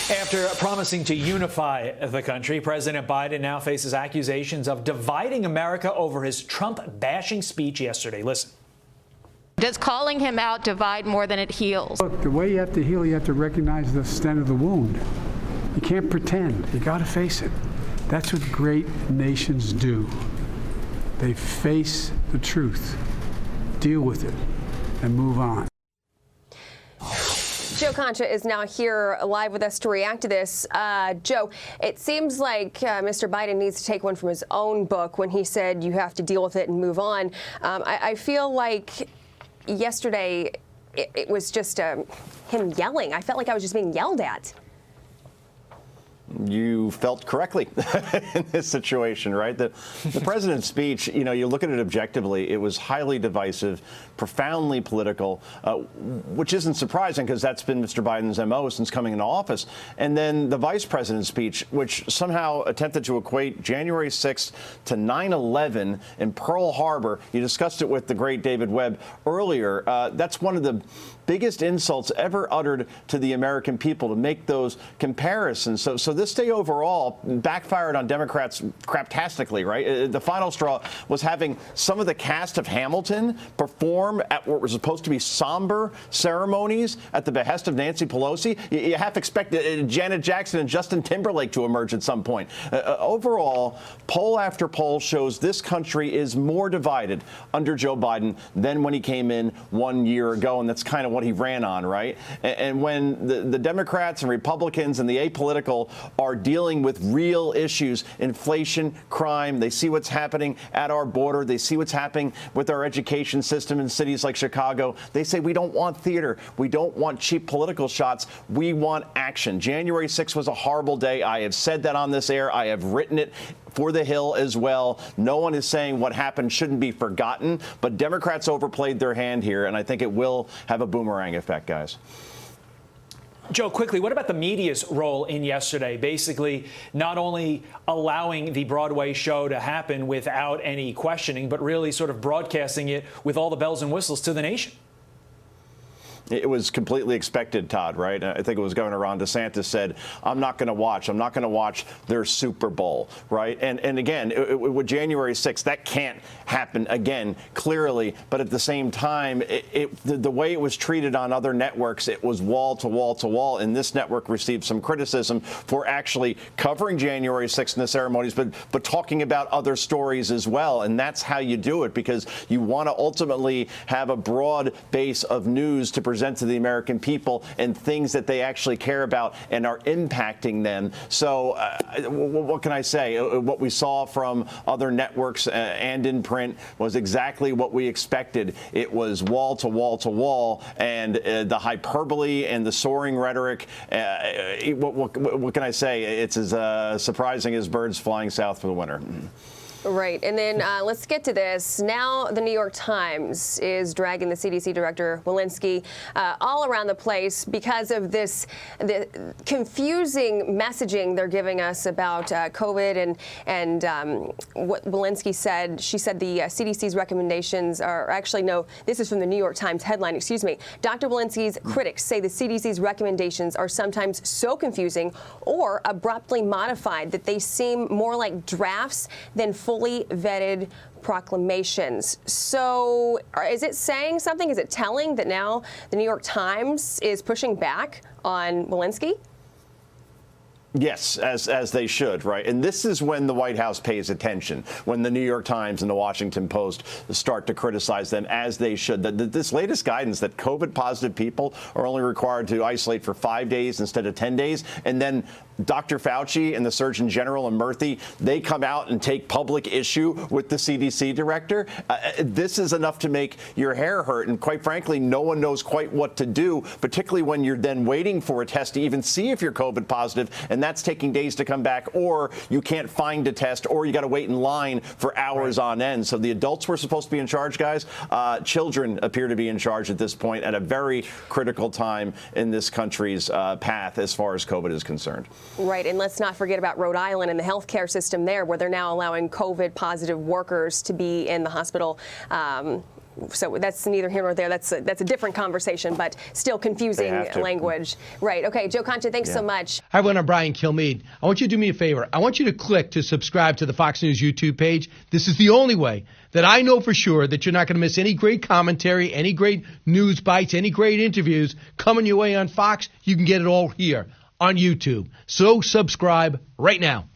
After promising to unify the country, President Biden now faces accusations of dividing America over his Trump-bashing speech yesterday. Listen. Does calling him out divide more than it heals? Look, the way you have to heal, you have to recognize the extent of the wound. You can't pretend. You got to face it. That's what great nations do. They face the truth, deal with it, and move on. Joe Concha is now here live with us to react to this. Joe, it seems like Mr. Biden needs to take one from his own book when he said you have to deal with it and move on. I feel like yesterday it was just him yelling. I felt like I was just being yelled at. You felt correctly in this situation, right? The president's speech, you know, you look at it objectively, it was highly divisive, profoundly political, which isn't surprising because that's been Mr. Biden's MO since coming into office. And then the vice president's speech, which somehow attempted to equate January 6th to 9/11 in Pearl Harbor. You discussed it with the great David Webb earlier. That's one of the biggest insults ever uttered to the American people, to make those comparisons. So this day overall backfired on Democrats craptastically, right? The final straw was having some of the cast of Hamilton perform at what were supposed to be somber ceremonies at the behest of Nancy Pelosi. You half expect Janet Jackson and Justin Timberlake to emerge at some point. Overall, poll after poll shows this country is more divided under Joe Biden than when he came in 1 year ago, and that's kind of what he ran on, right? And when the Democrats and Republicans and the apolitical are dealing with real issues, inflation, crime, they see what's happening at our border, they see what's happening with our education system in cities like Chicago, they say we don't want theater, we don't want cheap political shots, we want action. January 6th was a horrible day. I have said that on this air. I have written it for the Hill as well. No one is saying what happened shouldn't be forgotten, but Democrats overplayed their hand here, and I think it will have a boomerang effect, guys. Joe, quickly, what about the media's role in yesterday? Basically, not only allowing the Broadway show to happen without any questioning, but really sort of broadcasting it with all the bells and whistles to the nation. It was completely expected, Todd, right? I think it was Governor Ron DeSantis said, I'm not going to watch their Super Bowl, right? And again, with January 6th, that can't happen again, clearly. But at the same time, the way it was treated on other networks, it was wall to wall to wall. And this network received some criticism for actually covering January 6th in the ceremonies, but talking about other stories as well. And that's how you do it, because you want to ultimately have a broad base of news to present to the American people and things that they actually care about and are impacting them. So what can I say? What we saw from other networks and in print was exactly what we expected. It was wall to wall to wall, and the hyperbole and the soaring rhetoric. What can I say? It's as surprising as birds flying south for the winter. Right. And then let's get to this. Now the New York Times is dragging the CDC director, Walensky, all around the place because of the confusing messaging they're giving us about COVID and what Walensky said. She said the CDC's recommendations are actually, no, this is from the New York Times headline, excuse me. Dr. Walensky's critics say the CDC's recommendations are sometimes so confusing or abruptly modified that they seem more like drafts than fully vetted proclamations. So is it saying something? Is it telling that now the New York Times is pushing back on Walensky? Yes, as they should, right? And this is when the White House pays attention, when the New York Times and the Washington Post start to criticize them, as they should. This latest guidance that COVID-positive people are only required to isolate for 5 days instead of 10 days, and then Dr. Fauci and the Surgeon General and Murthy, they come out and take public issue with the CDC director. This is enough to make your hair hurt. And quite frankly, no one knows quite what to do, particularly when you're then waiting for a test to even see if you're COVID positive. And that's taking days to come back, or you can't find a test, or you got to wait in line for hours on end. So the adults were supposed to be in charge, guys. Children appear to be in charge at this point at a very critical time in this country's path as far as COVID is concerned. Right, and let's not forget about Rhode Island and the healthcare system there, where they're now allowing COVID-positive workers to be in the hospital So that's neither here nor there. That's a different conversation, but still confusing language. Right. Okay. Joe Concha, thanks so much. Hi, everyone. I'm Brian Kilmeade. I want you to do me a favor. I want you to click to subscribe to the Fox News YouTube page. This is the only way that I know for sure that you're not going to miss any great commentary, any great news bites, any great interviews coming your way on Fox. You can get it all here on YouTube. So subscribe right now.